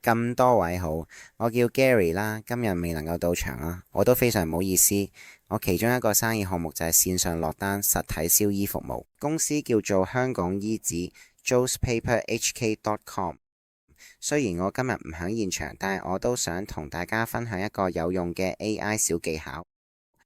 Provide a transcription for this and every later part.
咁多位好，我叫 Gary 啦，今日未能夠到場啦，我都非常唔好意思。我其中一個生意項目就係線上落單實體燒衣服務，公司叫做香港衣紙 joespaperhk.com。雖然我今日唔喺現場，但係我都想同大家分享一個有用嘅 AI 小技巧。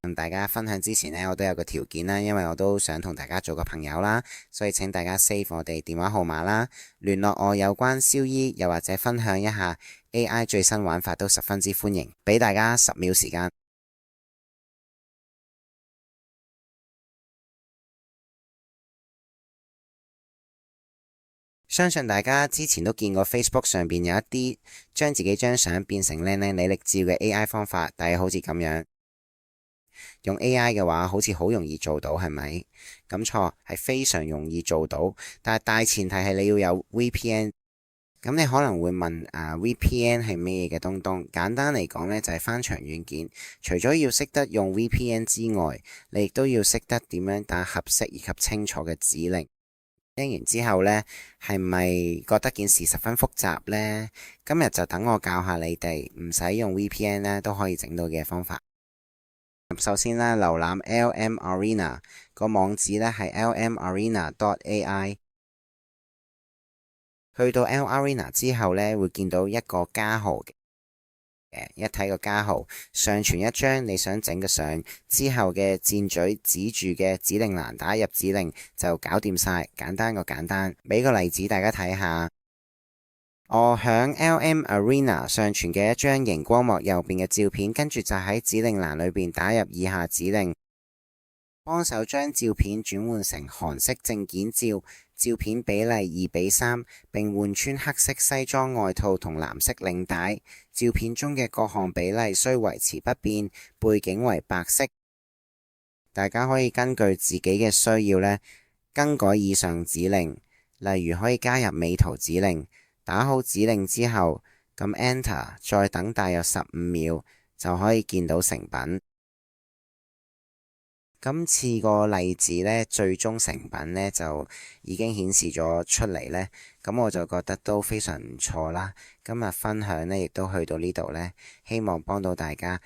同大家分享之前呢，我都有個條件啦，因為我都想同大家做個朋友啦，所以請大家 save 我哋電話號碼啦，聯絡我有關燒衣，又或者分享一下 AI 最新玩法都十分之歡迎。俾大家10秒時間。相信大家之前都見過 Facebook 上邊有一啲將自己張相變成靚靚履歷照嘅 AI 方法，但係好似咁樣。用 AI 嘅話，好似好容易做到，係咪？咁錯，係非常容易做到，但係大前提係你要有 VPN。咁你可能會問VPN 係咩嘅東東？簡單嚟講呢，就係翻牆軟件。除咗要識得用 VPN 之外，你亦都要識得點樣打合適以及清楚嘅指令。聽完之後呢，係咪覺得件事十分複雜呢？今日就等我教下你哋，唔使用 VPN 呢都可以整到嘅方法。首先呢，瀏覽 LM Arena 個網址呢係 lmarena.ai。去到 L Arena 之後呢，會見到一個加號嘅，一睇個加號，上傳一張你想整嘅相之後嘅箭嘴指住嘅指令欄打入指令就搞掂晒，簡單個簡單。俾個例子大家睇下，我響 LM Arena 上傳嘅一張熒光幕右邊嘅照片，跟住就喺指令欄裏邊打入以下指令，幫手將照片轉換成韓式證件照。照片比例2:3，並換穿黑色西裝外套同藍色領帶。照片中嘅各項比例需維持不變，背景為白色。大家可以根據自己嘅需要呢，更改以上指令，例如可以加入美圖指令。打好指令之後，咁 Enter， 再等大約15秒，就可以見到成品。今次個例子呢，最終成品呢就已經顯示咗出嚟呢，咁我就覺得都非常唔錯啦。今日分享呢亦都去到呢度呢，希望幫到大家。